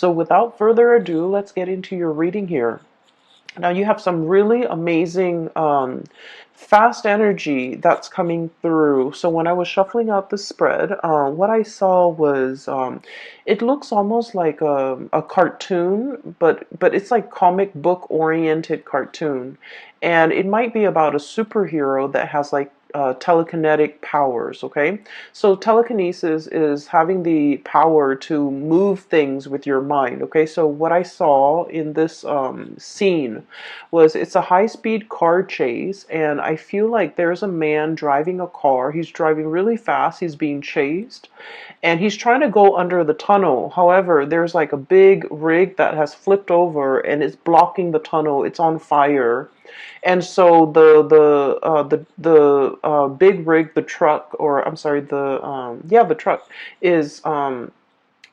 So without further ado, let's get into your reading here. Now you have some really amazing fast energy that's coming through. So when I was shuffling out the spread, what I saw was it looks almost like a cartoon, but it's like comic book oriented cartoon, and it might be about a superhero that has like telekinetic powers. Okay, so telekinesis is having the power to move things with your mind. Okay, so what I saw in this scene was it's a high-speed car chase, and I feel like there's a man driving a car. He's driving really fast. He's being chased, and he's trying to go under the tunnel. However, there's like a big rig that has flipped over and it's blocking the tunnel. It's on fire. And so the big rig, the truck, or I'm sorry, the truck is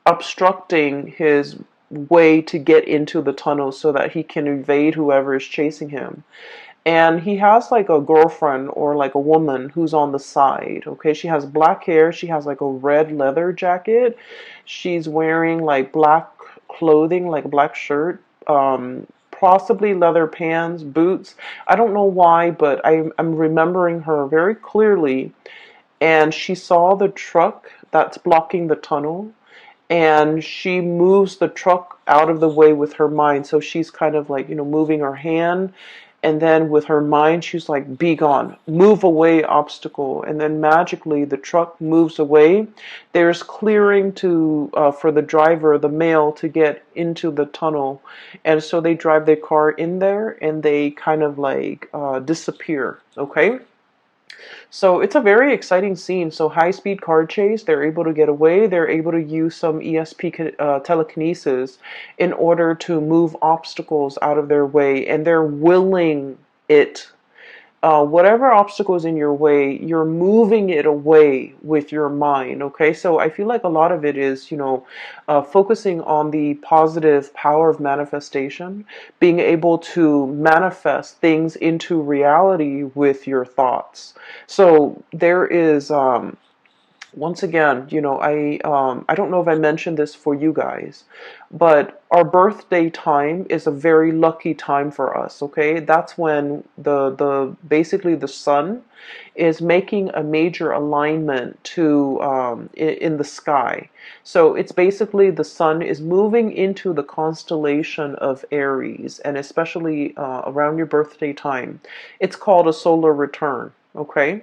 obstructing his way to get into the tunnel so that he can evade whoever is chasing him. And he has like a girlfriend or like a woman who's on the side. Okay, she has black hair, she has like a red leather jacket, she's wearing like black clothing, like a black shirt, possibly leather pants, boots. I don't know why, but I'm remembering her very clearly. And she saw the truck that's blocking the tunnel, and she moves the truck out of the way with her mind. So she's kind of like, moving her hand, and then with her mind she's like, be gone, move away, obstacle. And then magically the truck moves away. There's clearing to for the driver, the male, to get into the tunnel. And so they drive their car in there and they kind of like disappear. Okay, so it's a very exciting scene. So high speed car chase, they're able to get away. They're able to use some ESP telekinesis in order to move obstacles out of their way, and they're willing it. Whatever obstacle is in your way, you're moving it away with your mind. Okay, so I feel like a lot of it is, focusing on the positive power of manifestation, being able to manifest things into reality with your thoughts. So there is once again, I don't know if I mentioned this for you guys, but our birthday time is a very lucky time for us. Okay, that's when the basically the sun is making a major alignment to in the sky. So it's basically the sun is moving into the constellation of Aries, and especially around your birthday time, it's called a solar return. Okay.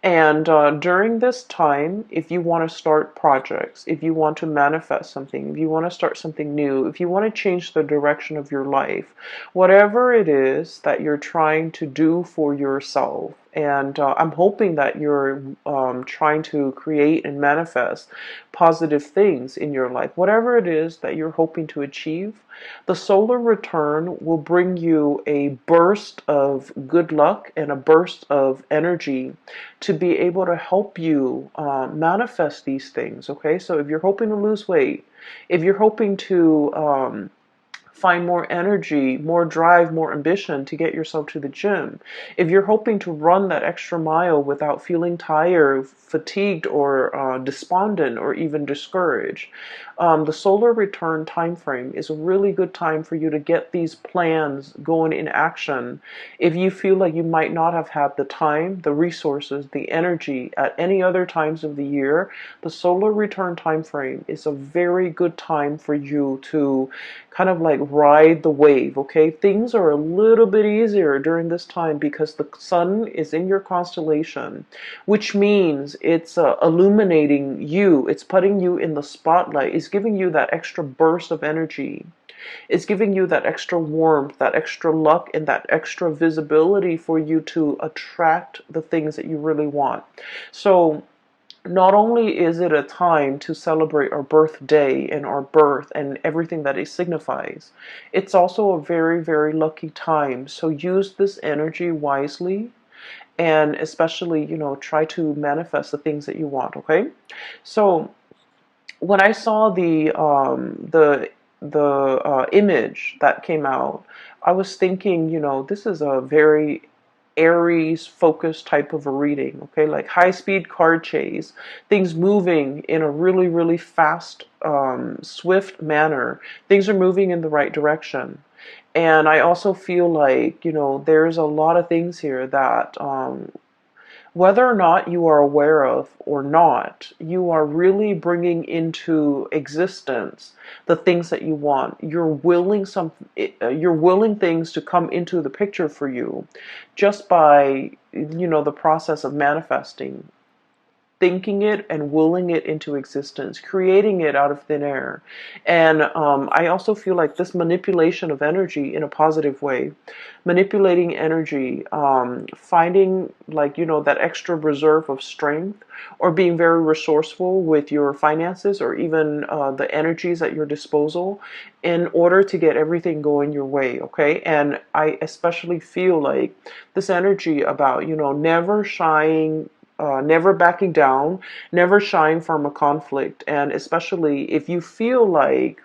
And during this time, if you want to start projects, if you want to manifest something, if you want to start something new, if you want to change the direction of your life, whatever it is that you're trying to do for yourself, and I'm hoping that you're trying to create and manifest positive things in your life, whatever it is that you're hoping to achieve, the solar return will bring you a burst of good luck and a burst of energy to be able to help you manifest these things. Okay, so if you're hoping to lose weight, if you're hoping to find more energy, more drive, more ambition to get yourself to the gym, if you're hoping to run that extra mile without feeling tired, fatigued, or despondent, or even discouraged, the solar return time frame is a really good time for you to get these plans going in action. If you feel like you might not have had the time, the resources, the energy at any other times of the year, the solar return time frame is a very good time for you to kind of like ride the wave. Okay, things are a little bit easier during this time because the sun is in your constellation, which means it's illuminating you, it's putting you in the spotlight, it's giving you that extra burst of energy, it's giving you that extra warmth, that extra luck, and that extra visibility for you to attract the things that you really want. So not only is it a time to celebrate our birthday and our birth and everything that it signifies, it's also a very, very lucky time. So use this energy wisely, and especially, try to manifest the things that you want. Okay, so when I saw the image that came out, I was thinking, this is a very Aries focused type of a reading, okay? Like high speed card chase, things moving in a really, really fast, swift manner. Things are moving in the right direction. And I also feel like, there's a lot of things here that whether or not you are aware of or not, you are really bringing into existence the things that you want. You're willing things to come into the picture for you just by, the process of manifesting, thinking it and willing it into existence, creating it out of thin air. And I also feel like this manipulation of energy in a positive way, manipulating energy, finding like, that extra reserve of strength, or being very resourceful with your finances, or even the energies at your disposal in order to get everything going your way. Okay. And I especially feel like this energy about, never shying, never backing down, never shying from a conflict. And especially if you feel like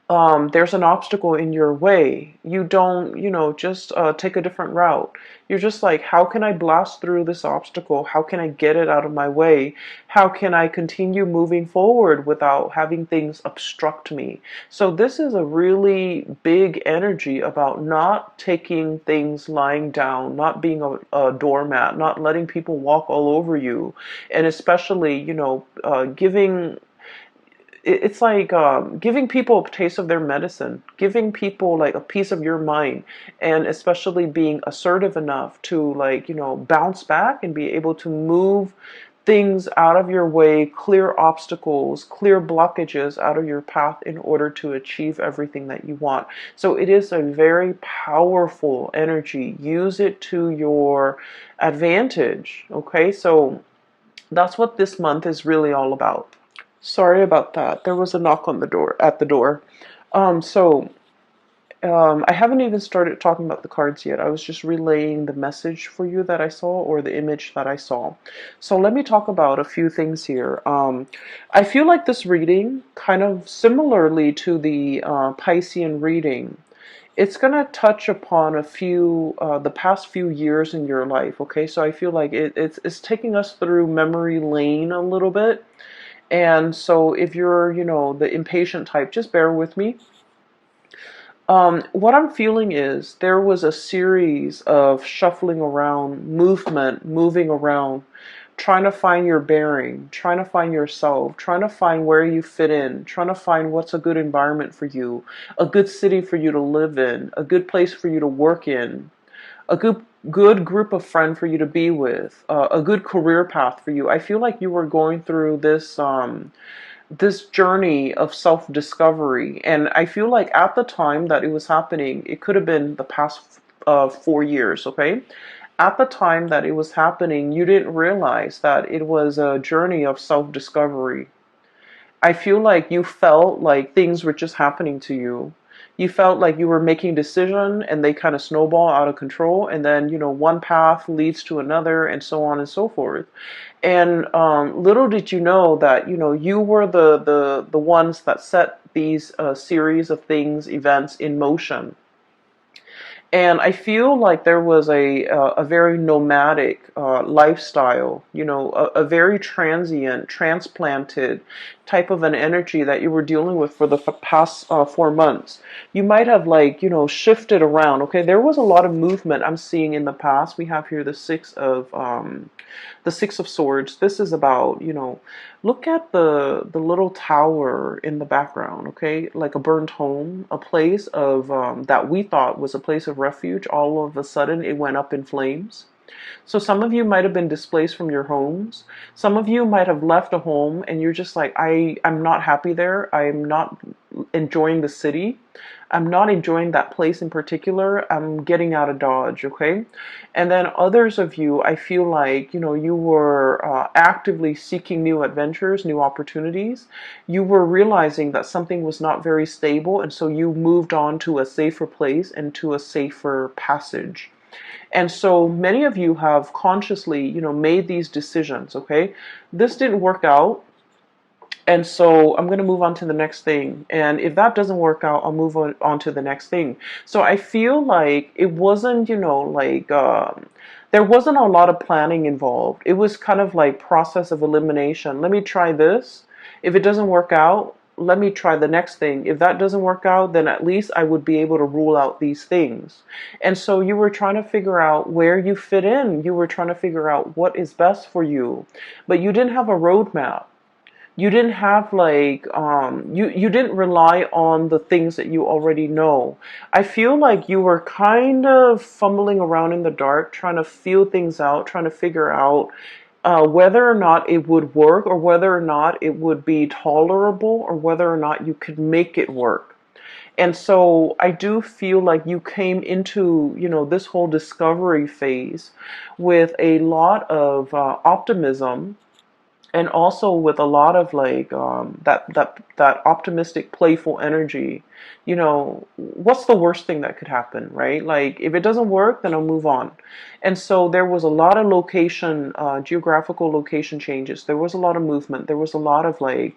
there's an obstacle in your way, you don't, just take a different route. You're just like, how can I blast through this obstacle? How can I get it out of my way? How can I continue moving forward without having things obstruct me? So this is a really big energy about not taking things lying down, not being a doormat, not letting people walk all over you, and especially, giving, it's like giving people a taste of their medicine, giving people like a piece of your mind, and especially being assertive enough to, like, bounce back and be able to move things out of your way, clear obstacles, clear blockages out of your path in order to achieve everything that you want. So it is a very powerful energy. Use it to your advantage. Okay, so that's what this month is really all about. Sorry about that. There was a knock on the door, at the door. So I haven't even started talking about the cards yet. I was just relaying the message for you that I saw, or the image that I saw. So let me talk about a few things here. I feel like this reading, kind of similarly to the Piscean reading, it's going to touch upon a few, the past few years in your life. Okay, so I feel like it's taking us through memory lane a little bit. And so if you're, the impatient type, just bear with me. What I'm feeling is there was a series of shuffling around, movement, moving around, trying to find your bearing, trying to find yourself, trying to find where you fit in, trying to find what's a good environment for you, a good city for you to live in, a good place for you to work in, a good group of friends for you to be with, a good career path for you. I feel like you were going through this journey of self-discovery, and I feel like at the time that it was happening, it could have been the past 4 years. Okay, at the time that it was happening, you didn't realize that it was a journey of self-discovery. I feel like you felt like things were just happening to you. You felt like you were making decisions and they kind of snowball out of control, and then, one path leads to another, and so on and so forth. And little did you know that, you were the ones that set these series of things, events in motion. And I feel like there was a very nomadic lifestyle, a very transient, transplanted type of an energy that you were dealing with for the past 4 months. You might have, like, shifted around. Okay, there was a lot of movement I'm seeing in the past. We have here the Six of Swords. This is about, look at the little tower in the background, okay? Like a burnt home, a place of that we thought was a place of refuge. All of a sudden, it went up in flames. So some of you might have been displaced from your homes. Some of you might have left a home and you're just like, I'm not happy there. I'm not enjoying the city. I'm not enjoying that place in particular. I'm getting out of Dodge, okay? And then others of you, I feel like, you were actively seeking new adventures, new opportunities. You were realizing that something was not very stable, and so you moved on to a safer place and to a safer passage. And so many of you have consciously, made these decisions, okay? This didn't work out. And so I'm going to move on to the next thing. And if that doesn't work out, I'll move on to the next thing. So I feel like it wasn't, there wasn't a lot of planning involved. It was kind of like process of elimination. Let me try this. If it doesn't work out, let me try the next thing. If that doesn't work out, then at least I would be able to rule out these things. And so you were trying to figure out where you fit in. You were trying to figure out what is best for you, but you didn't have a roadmap. You didn't have like you didn't rely on the things that you already know. I feel like you were kind of fumbling around in the dark, trying to feel things out, trying to figure out whether or not it would work, or whether or not it would be tolerable, or whether or not you could make it work. And so I do feel like you came into, this whole discovery phase with a lot of optimism, and also with a lot of like that optimistic, playful energy. What's the worst thing that could happen, right? Like, if it doesn't work, then I'll move on. And so there was a lot of geographical location changes. There was a lot of movement. There was a lot of like,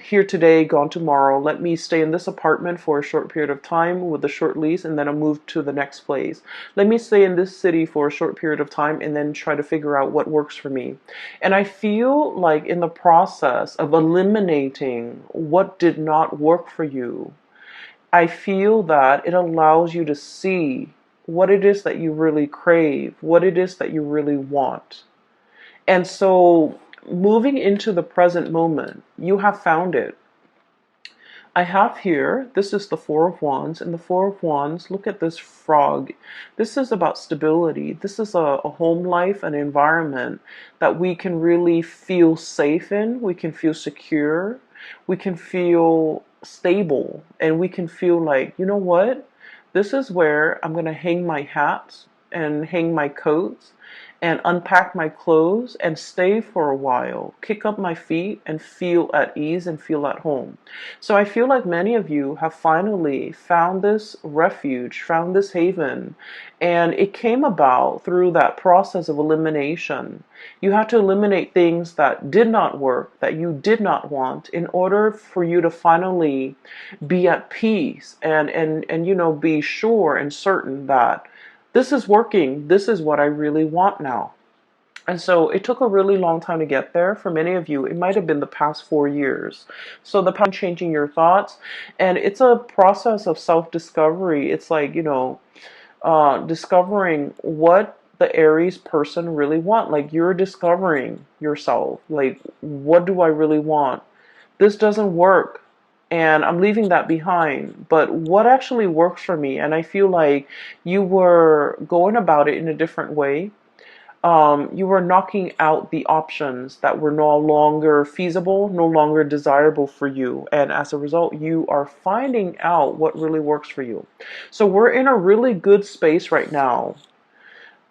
here today, gone tomorrow. Let me stay in this apartment for a short period of time with a short lease, and then I'll move to the next place. Let me stay in this city for a short period of time, and then try to figure out what works for me. And I feel like in the process of eliminating what did not work for you, I feel that it allows you to see what it is that you really crave, what it is that you really want. And so, moving into the present moment, you have found it. I have here, this is the Four of Wands, and the Four of Wands, look at this frog. This is about stability. This is a home life, an environment that we can really feel safe in. We can feel secure. We can feel stable. And we can feel like, you know what? This is where I'm going to hang my hats and hang my coats and unpack my clothes and stay for a while, kick up my feet and feel at ease and feel at home. So I feel like many of you have finally found this refuge, found this haven, and it came about through that process of elimination. You had to eliminate things that did not work, that you did not want, in order for you to finally be at peace and be sure and certain that this is working. This is what I really want now. And so it took a really long time to get there. For many of you, it might have been the past 4 years. So the past changing your thoughts, and it's a process of self-discovery. It's like, discovering what the Aries person really want. Like, you're discovering yourself. Like, what do I really want? This doesn't work, and I'm leaving that behind. But what actually works for me? And I feel like you were going about it in a different way. You were knocking out the options that were no longer feasible, no longer desirable for you. And as a result, you are finding out what really works for you. So we're in a really good space right now.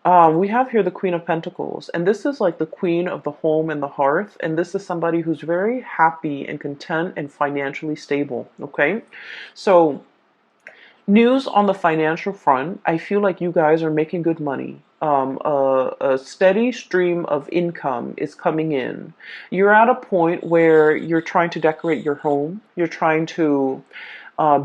We have here the Queen of Pentacles, and this is like the queen of the home and the hearth, and this is somebody who's very happy and content and financially stable, okay? So, news on the financial front, I feel like you guys are making good money. A steady stream of income is coming in. You're at a point where you're trying to decorate your home, you're trying to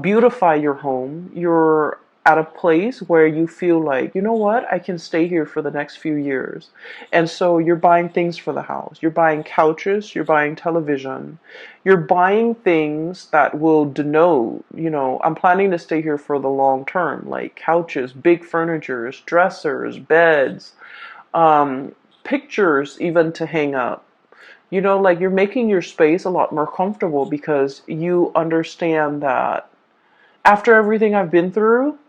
beautify your home, you're at a place where you feel like, you know what, I can stay here for the next few years. And so you're buying things for the house. You're buying couches, you're buying television, you're buying things that will denote, I'm planning to stay here for the long term, like couches, big furnitures, dressers, beds, pictures even to hang up. Like, you're making your space a lot more comfortable because you understand that after everything I've been through,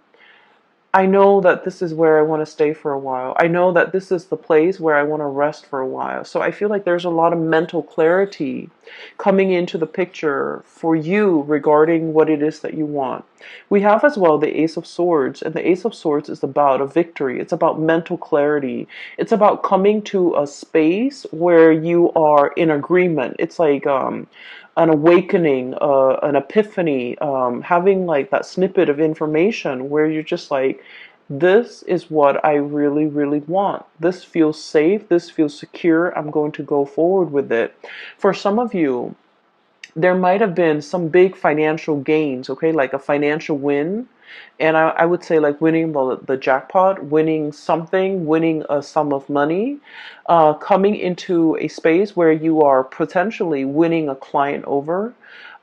I know that this is where I want to stay for a while. I know that this is the place where I want to rest for a while. So I feel like there's a lot of mental clarity coming into the picture for you regarding what it is that you want. We have as well the Ace of Swords, and the Ace of Swords is about a victory. It's about mental clarity. It's about coming to a space where you are in agreement. It's like an awakening, an epiphany, having like that snippet of information where you're just like, This is what I really, really want. This feels safe. This feels secure. I'm going to go forward with it. For some of you, there might have been some big financial gains, okay, like a financial win. And I would say like winning the jackpot, winning something, winning a sum of money, coming into a space where you are potentially winning a client over,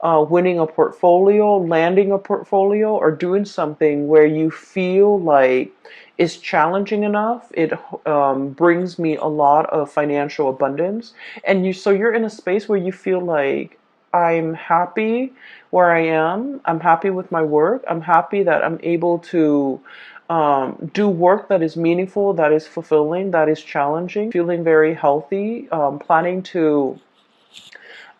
winning a portfolio, landing a portfolio, or doing something where you feel like it's challenging enough. It brings me a lot of financial abundance. And so you're in a space where you feel like, I'm happy where I am. I'm happy with my work. I'm happy that I'm able to do work that is meaningful, that is fulfilling, that is challenging. Feeling very healthy. Planning to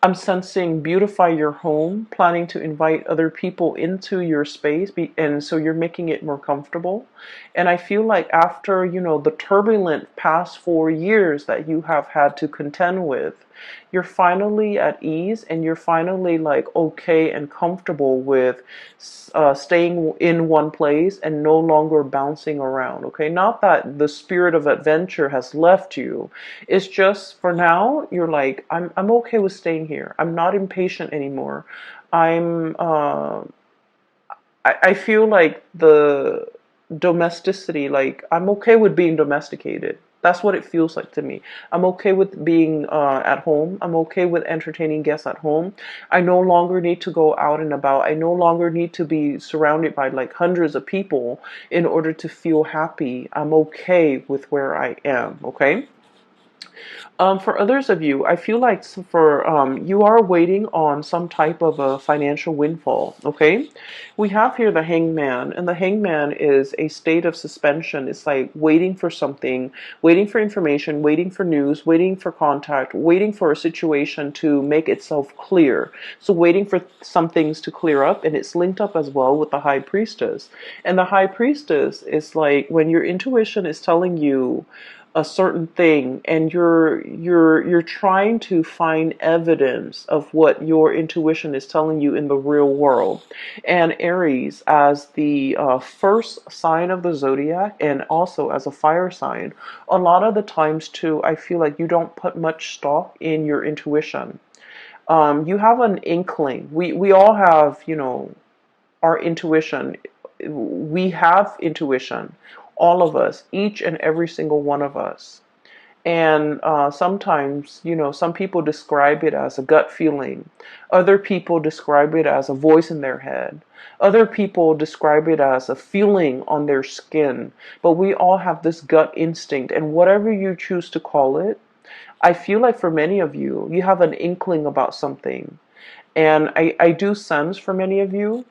I'm sensing beautify your home, planning to invite other people into your space, and so you're making it more comfortable. And I feel like after, the turbulent past 4 years that you have had to contend with, you're finally at ease and you're finally like okay and comfortable with staying in one place and no longer bouncing around. Okay, not that the spirit of adventure has left you. It's just for now you're like, I'm okay with staying here. I'm not impatient anymore. I'm I feel like the domesticity, like I'm okay with being domesticated. That's what it feels like to me. I'm okay with being at home. I'm okay with entertaining guests at home. I no longer need to go out and about. I no longer need to be surrounded by like hundreds of people in order to feel happy. I'm okay with where I am. Okay. For others of you, I feel like for you are waiting on some type of a financial windfall. Okay, we have here the hangman, and the hangman is a state of suspension. It's like waiting for something, waiting for information, waiting for news, waiting for contact, waiting for a situation to make itself clear. So waiting for some things to clear up, and it's linked up as well with the high priestess. And the high priestess is like when your intuition is telling you a certain thing and you're trying to find evidence of what your intuition is telling you in the real world. And Aries, as the first sign of the zodiac and also as a fire sign, a lot of the times too, I feel like you don't put much stock in your intuition. You have an inkling. We all have, our intuition. We have intuition, all of us, each and every single one of us. And sometimes, some people describe it as a gut feeling. Other people describe it as a voice in their head. Other people describe it as a feeling on their skin. But we all have this gut instinct, and whatever you choose to call it, I feel like for many of you, you have an inkling about something. And I do sense for many of you,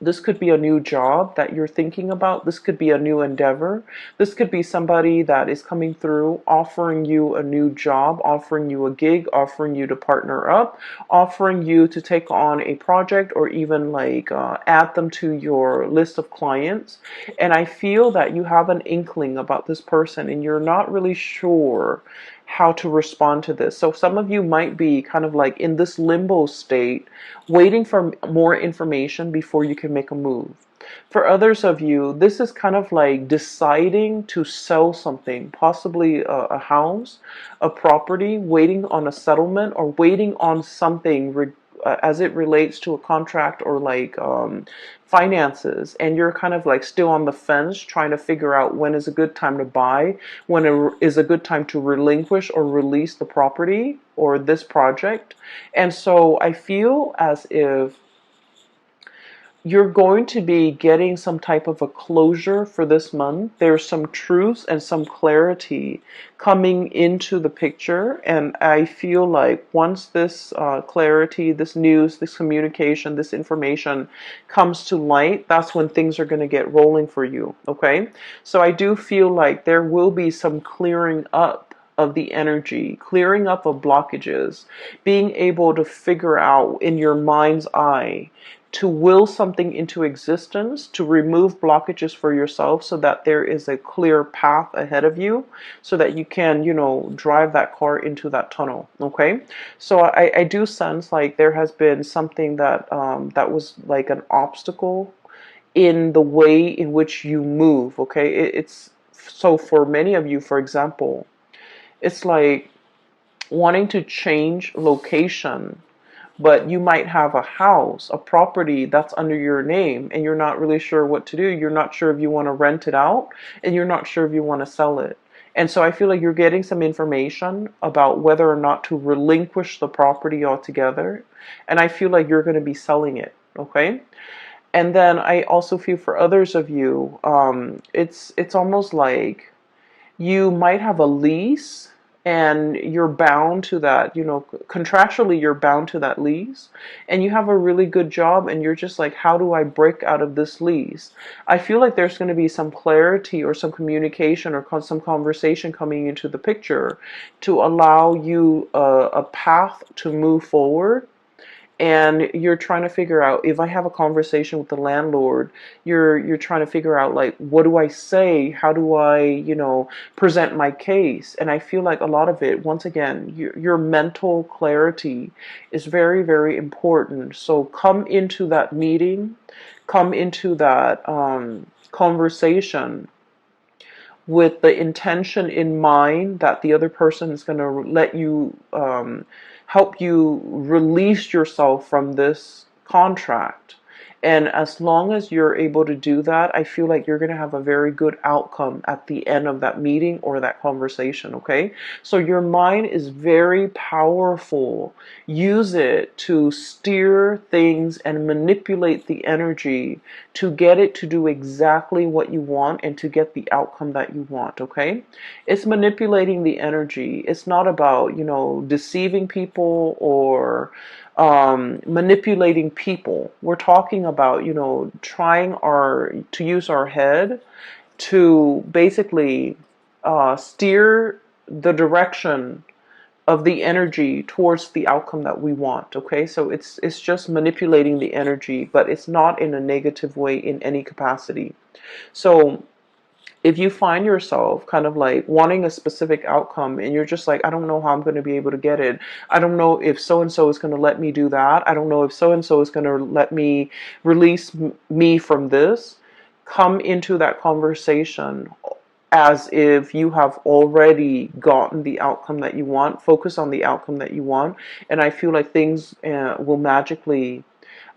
this could be a new job that you're thinking about. This could be a new endeavor. This could be somebody that is coming through offering you a new job, offering you a gig, offering you to partner up, offering you to take on a project or even like add them to your list of clients. And I feel that you have an inkling about this person and you're not really sure how to respond to this. So some of you might be kind of like in this limbo state, waiting for more information before you can make a move. For others of you, this is kind of like deciding to sell something, possibly a house, a property, waiting on a settlement or waiting on something as it relates to a contract or like finances, and you're kind of like still on the fence trying to figure out when is a good time to buy, when it is a good time to relinquish or release the property or this project. And so I feel as if you're going to be getting some type of a closure for this month. There's some truths and some clarity coming into the picture. And I feel like once this clarity, this news, this communication, this information comes to light, that's when things are going to get rolling for you. Okay. So I do feel like there will be some clearing up of the energy, clearing up of blockages, being able to figure out in your mind's eye to will something into existence, to remove blockages for yourself so that there is a clear path ahead of you so that you can, drive that car into that tunnel. Okay. So I do sense like there has been something that, that was like an obstacle in the way in which you move, okay? It's so for many of you, for example, it's like wanting to change location, but you might have a house, a property that's under your name, and you're not really sure what to do. You're not sure if you want to rent it out, and you're not sure if you want to sell it. And so I feel like you're getting some information about whether or not to relinquish the property altogether. And I feel like you're going to be selling it, okay? And then I also feel for others of you, it's almost like you might have a lease and you're bound to that, contractually you're bound to that lease, and you have a really good job and you're just like, how do I break out of this lease? I feel like there's going to be some clarity or some communication or some conversation coming into the picture to allow you a path to move forward. And you're trying to figure out, if I have a conversation with the landlord, you're trying to figure out, like, what do I say? How do I, present my case? And I feel like a lot of it, once again, your mental clarity is very, very important. So come into that meeting, come into that conversation with the intention in mind that the other person is going to let you, help you release yourself from this contract. And as long as you're able to do that, I feel like you're going to have a very good outcome at the end of that meeting or that conversation, okay? So your mind is very powerful. Use it to steer things and manipulate the energy to get it to do exactly what you want and to get the outcome that you want, okay? It's manipulating the energy. It's not about, deceiving people or manipulating people. We're talking about, trying to use our head to basically steer the direction of the energy towards the outcome that we want. Okay, so it's just manipulating the energy, but it's not in a negative way in any capacity. So if you find yourself kind of like wanting a specific outcome and you're just like, I don't know how I'm going to be able to get it. I don't know if so and so is going to let me do that. I don't know if so and so is going to let me release me from this. Come into that conversation as if you have already gotten the outcome that you want. Focus on the outcome that you want. And I feel like things will magically,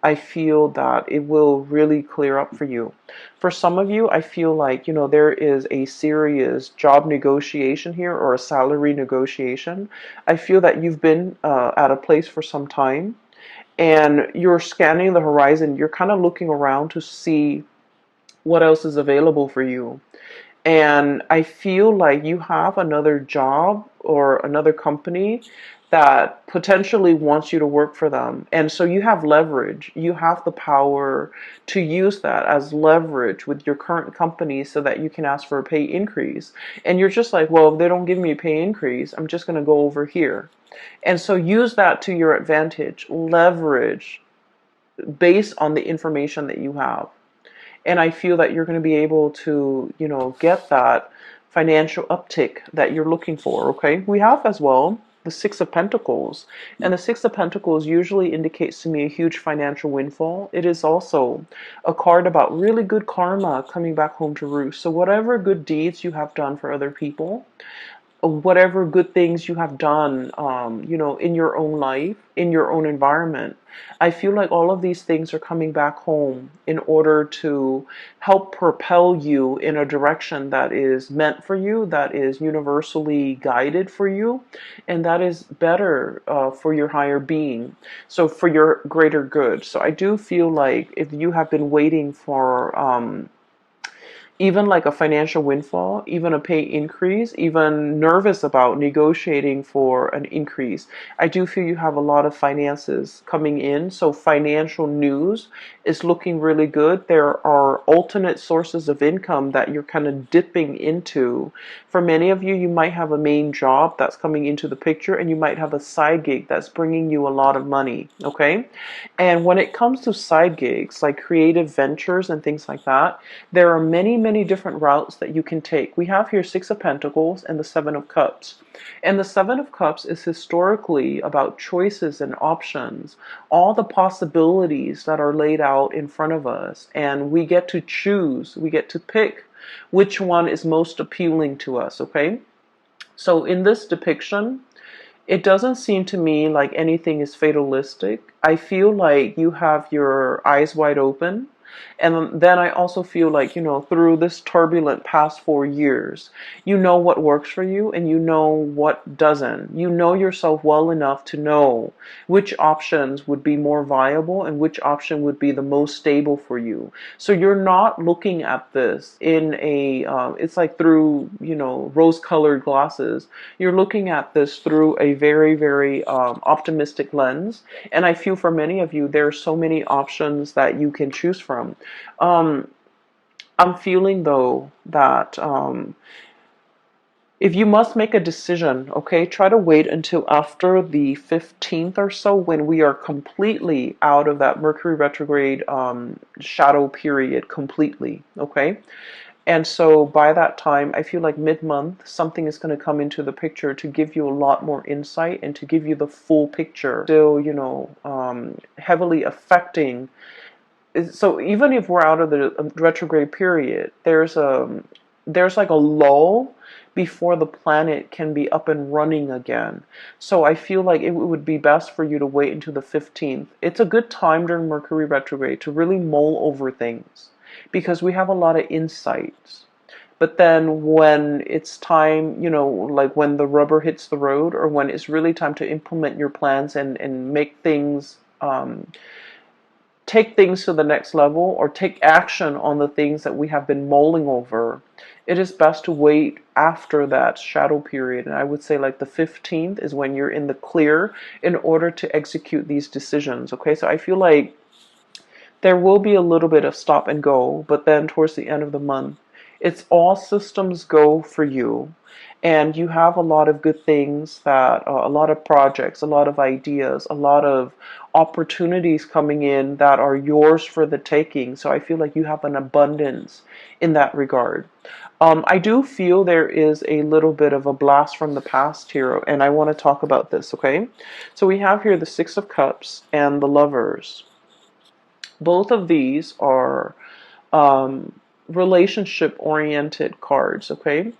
I feel that it will really clear up for you. For some of you, I feel like, there is a serious job negotiation here or a salary negotiation. I feel that you've been at a place for some time and you're scanning the horizon. You're kind of looking around to see what else is available for you. And I feel like you have another job or another company that potentially wants you to work for them. And so you have leverage. You have the power to use that as leverage with your current company so that you can ask for a pay increase. And you're just like, well, if they don't give me a pay increase, I'm just going to go over here. And so use that to your advantage. Leverage based on the information that you have. And I feel that you're going to be able to, get that financial uptick that you're looking for, okay? We have as well the Six of Pentacles. And the Six of Pentacles usually indicates to me a huge financial windfall. It is also a card about really good karma coming back home to roost. So whatever good deeds you have done for other people, whatever good things you have done, in your own life, in your own environment, I feel like all of these things are coming back home in order to help propel you in a direction that is meant for you, that is universally guided for you, and that is better for your higher being, so for your greater good. So I do feel like if you have been waiting for even like a financial windfall, even a pay increase, even nervous about negotiating for an increase, I do feel you have a lot of finances coming in. So financial news is looking really good. There are alternate sources of income that you're kind of dipping into. For many of you, you might have a main job that's coming into the picture, and you might have a side gig that's bringing you a lot of money, okay? And when it comes to side gigs, like creative ventures and things like that, there are many many different routes that you can take. We have here Six of Pentacles and the Seven of Cups. And the Seven of Cups is historically about choices and options, all the possibilities that are laid out in front of us. And we get to choose, we get to pick which one is most appealing to us, okay? So in this depiction, it doesn't seem to me like anything is fatalistic. I feel like you have your eyes wide open. And then I also feel like, through this turbulent past 4 years, you know what works for you and you know what doesn't. You know yourself well enough to know which options would be more viable and which option would be the most stable for you. So you're not looking at this in it's like through, rose-colored glasses. You're looking at this through a very, very optimistic lens. And I feel for many of you, there are so many options that you can choose from. I'm feeling though that if you must make a decision, okay, try to wait until after the 15th or so, when we are completely out of that Mercury retrograde shadow period completely, okay? And so by that time, I feel like mid-month, something is going to come into the picture to give you a lot more insight and to give you the full picture. Still, heavily affecting. So even if we're out of the retrograde period, there's like a lull before the planet can be up and running again. So I feel like it would be best for you to wait until the 15th. It's a good time during Mercury retrograde to really mull over things because we have a lot of insights. But then when it's time, like when the rubber hits the road, or when it's really time to implement your plans and make things take things to the next level or take action on the things that we have been mulling over, it is best to wait after that shadow period. And I would say like the 15th is when you're in the clear in order to execute these decisions. Okay, so I feel like there will be a little bit of stop and go, but then towards the end of the month, it's all systems go for you. And you have a lot of good things a lot of projects, a lot of ideas, a lot of opportunities coming in that are yours for the taking. So I feel like you have an abundance in that regard. I do feel there is a little bit of a blast from the past here, and I want to talk about this, okay? So we have here the Six of Cups and the Lovers. Both of these are relationship-oriented cards, okay?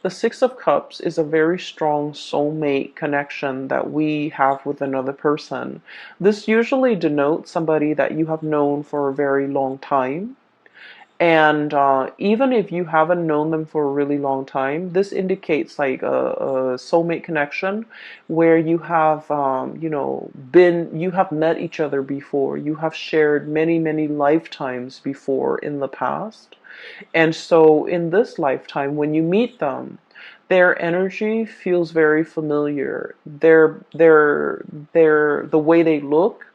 The Six of Cups is a very strong soulmate connection that we have with another person. This usually denotes somebody that you have known for a very long time. And even if you haven't known them for a really long time, this indicates like a soulmate connection where you have, you have met each other before. You have shared many, many lifetimes before in the past. And so in this lifetime, when you meet them, their energy feels very familiar. The way they look,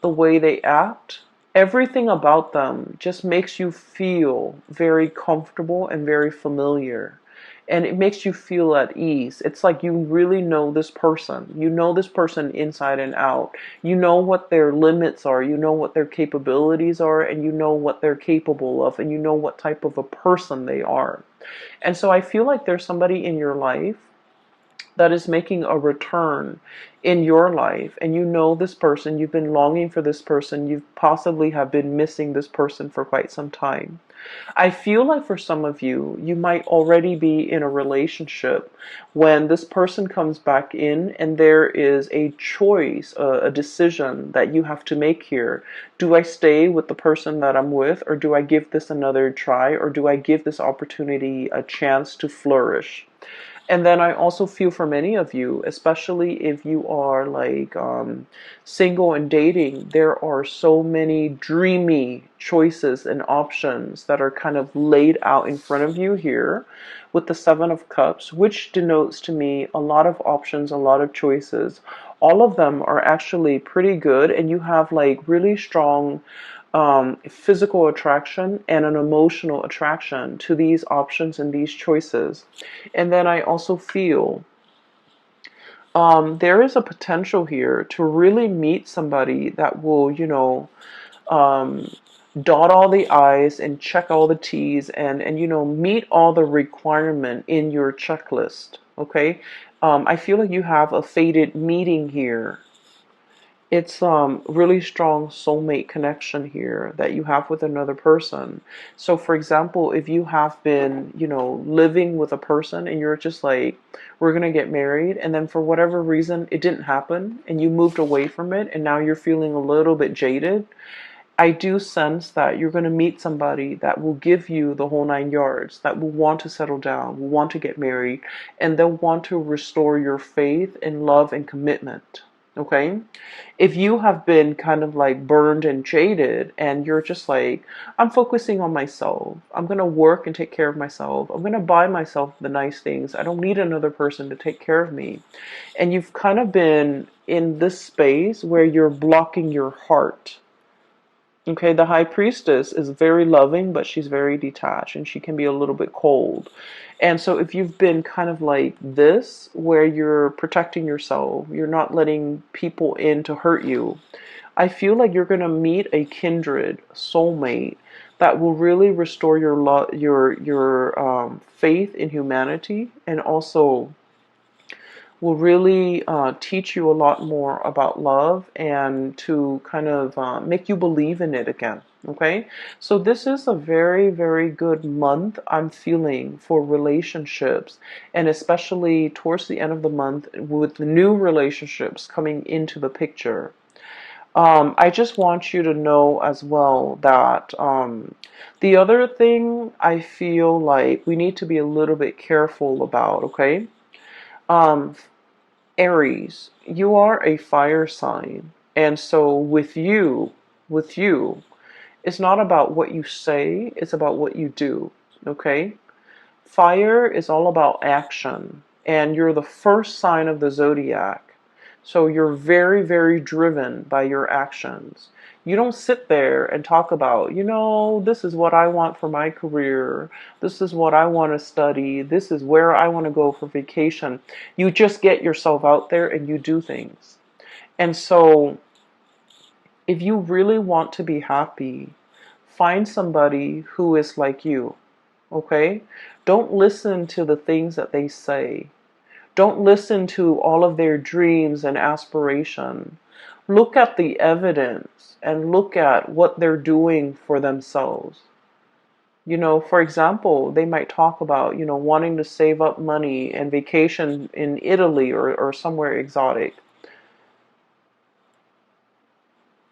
the way they act, everything about them just makes you feel very comfortable and very familiar. And it makes you feel at ease. It's like you really know this person. You know this person inside and out. You know what their limits are. You know what their capabilities are. And you know what they're capable of. And you know what type of a person they are. And so I feel like there's somebody in your life that is making a return in your life, and you know this person, you've been longing for this person, you possibly have been missing this person for quite some time. I feel like for some of you, you might already be in a relationship when this person comes back in and there is a choice, a decision that you have to make here. Do I stay with the person that I'm with, or do I give this another try, or do I give this opportunity a chance to flourish? And then I also feel for many of you, especially if you are like single and dating, there are so many dreamy choices and options that are kind of laid out in front of you here with the Seven of Cups, which denotes to me a lot of options, a lot of choices. All of them are actually pretty good, and you have like really strong physical attraction and an emotional attraction to these options and these choices. And then I also feel there is a potential here to really meet somebody that will, dot all the I's and check all the T's, and you know, meet all the requirement in your checklist. Okay. I feel like you have a fated meeting here. It's really strong soulmate connection here that you have with another person. So for example, if you have been, you know, living with a person and you're just like, we're gonna get married, and then for whatever reason it didn't happen and you moved away from it and now you're feeling a little bit jaded, I do sense that you're going to meet somebody that will give you the whole 9 yards, that will want to settle down, will want to get married, and they'll want to restore your faith and love and commitment. Okay? If you have been kind of like burned and jaded and you're just like, I'm focusing on myself, I'm going to work and take care of myself, I'm going to buy myself the nice things, I don't need another person to take care of me. And you've kind of been in this space where you're blocking your heart. Okay, the high priestess is very loving, but she's very detached and she can be a little bit cold. And so if you've been kind of like this, where you're protecting yourself, you're not letting people in to hurt you, I feel like you're going to meet a kindred soulmate that will really restore your faith in humanity, and also will really teach you a lot more about love and to kind of make you believe in it again. Okay, so this is a very, very good month I'm feeling for relationships, and especially towards the end of the month with the new relationships coming into the picture. I just want you to know as well that the other thing I feel like we need to be a little bit careful about, okay? Um, Aries, you are a fire sign. And so with you, it's not about what you say, it's about what you do. Okay? Fire is all about action. And you're the first sign of the zodiac. So you're very, very driven by your actions. You don't sit there and talk about, you know, this is what I want for my career. This is what I want to study. This is where I want to go for vacation. You just get yourself out there and you do things. And so if you really want to be happy, find somebody who is like you. Okay? Don't listen to the things that they say. Don't listen to all of their dreams and aspiration. Look at the evidence and look at what they're doing for themselves. You know, for example, they might talk about, you know, wanting to save up money and vacation in Italy or somewhere exotic.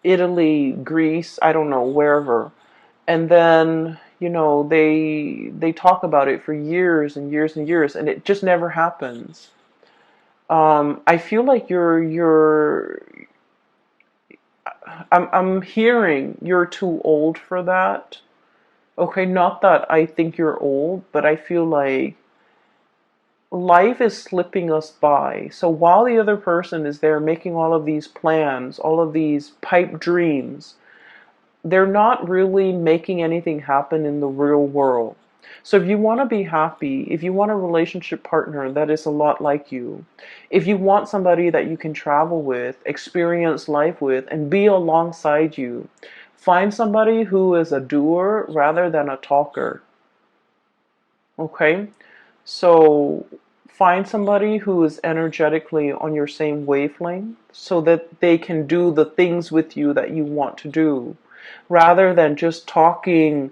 Italy, Greece, I don't know, wherever. And then, you know, they talk about it for years and years and years, and it just never happens. I feel like I'm hearing you're too old for that. Okay, not that I think you're old, but I feel like life is slipping us by. So while the other person is there making all of these plans, all of these pipe dreams, they're not really making anything happen in the real world. So if you want to be happy, if you want a relationship partner that is a lot like you, if you want somebody that you can travel with, experience life with, and be alongside you, find somebody who is a doer rather than a talker. Okay? So find somebody who is energetically on your same wavelength so that they can do the things with you that you want to do, rather than just talking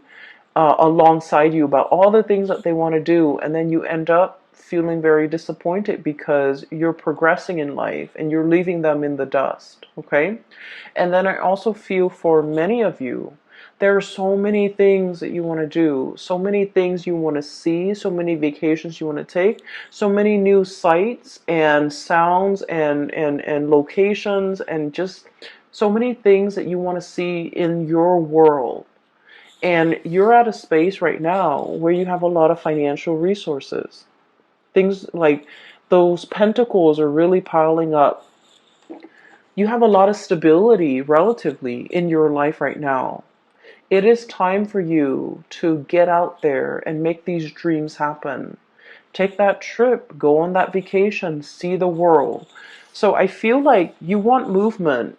alongside you about all the things that they want to do, and then you end up feeling very disappointed because you're progressing in life and you're leaving them in the dust. Okay? And then I also feel for many of you, there are so many things that you want to do, so many things you want to see, so many vacations you want to take, so many new sights and sounds and locations, and just so many things that you want to see in your world. And you're at a space right now where you have a lot of financial resources. Things like those pentacles are really piling up. You have a lot of stability relatively in your life right now. It is time for you to get out there and make these dreams happen. Take that trip, go on that vacation, see the world. So I feel like you want movement.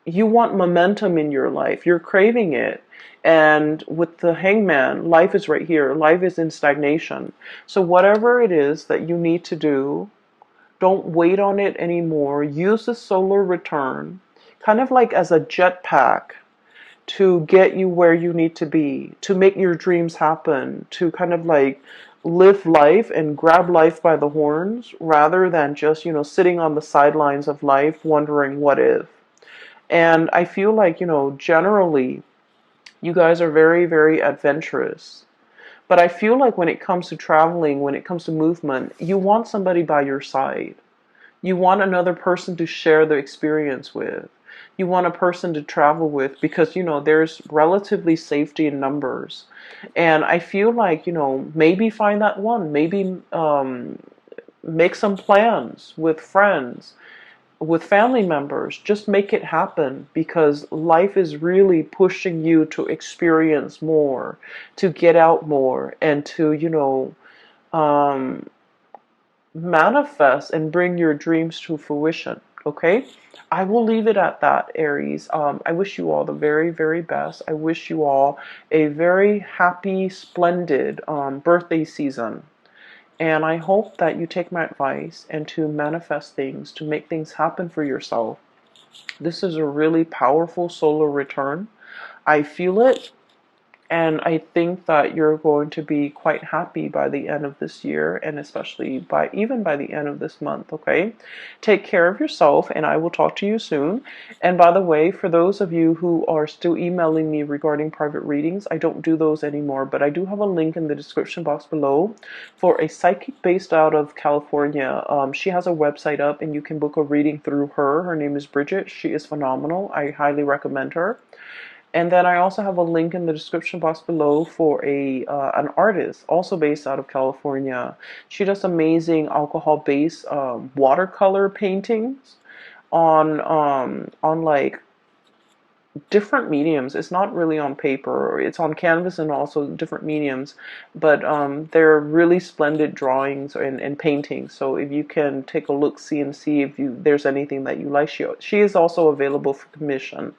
you want momentum in your life. You're craving it. And with the Hangman, life is right here. Life is in stagnation. So whatever it is that you need to do, don't wait on it anymore. Use the solar return kind of like as a jetpack to get you where you need to be, to make your dreams happen, to kind of like live life and grab life by the horns rather than just, sitting on the sidelines of life wondering what if. And I feel like, generally, you guys are very, very adventurous. But I feel like when it comes to traveling, when it comes to movement, you want somebody by your side. You want another person to share the experience with. You want a person to travel with because, there's relatively safety in numbers. And I feel like, maybe find that one. Maybe make some plans with friends, with family members. Just make it happen because life is really pushing you to experience more, to get out more, and to, um, manifest and bring your dreams to fruition. Okay, I will leave it at that, Aries. I wish you all the very, very best. I wish you all a very happy, splendid birthday season. And I hope that you take my advice and to manifest things, to make things happen for yourself. This is a really powerful solar return. I feel it. And I think that you're going to be quite happy by the end of this year and especially even by the end of this month, okay? Take care of yourself and I will talk to you soon. And by the way, for those of you who are still emailing me regarding private readings, I don't do those anymore, but I do have a link in the description box below for a psychic based out of California. She has a website up and you can book a reading through her. Her name is Bridget. She is phenomenal. I highly recommend her. And then I also have a link in the description box below for an artist also based out of California. She does amazing alcohol-based watercolor paintings on like different mediums. It's not really on paper. It's on canvas and also different mediums. But they're really splendid drawings and paintings. So if you can take a look, see if there's anything that you like, she is also available for commission.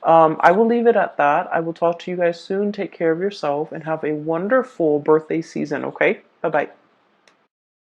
I will leave it at that. I will talk to you guys soon. Take care of yourself and have a wonderful birthday season, okay? Bye-bye.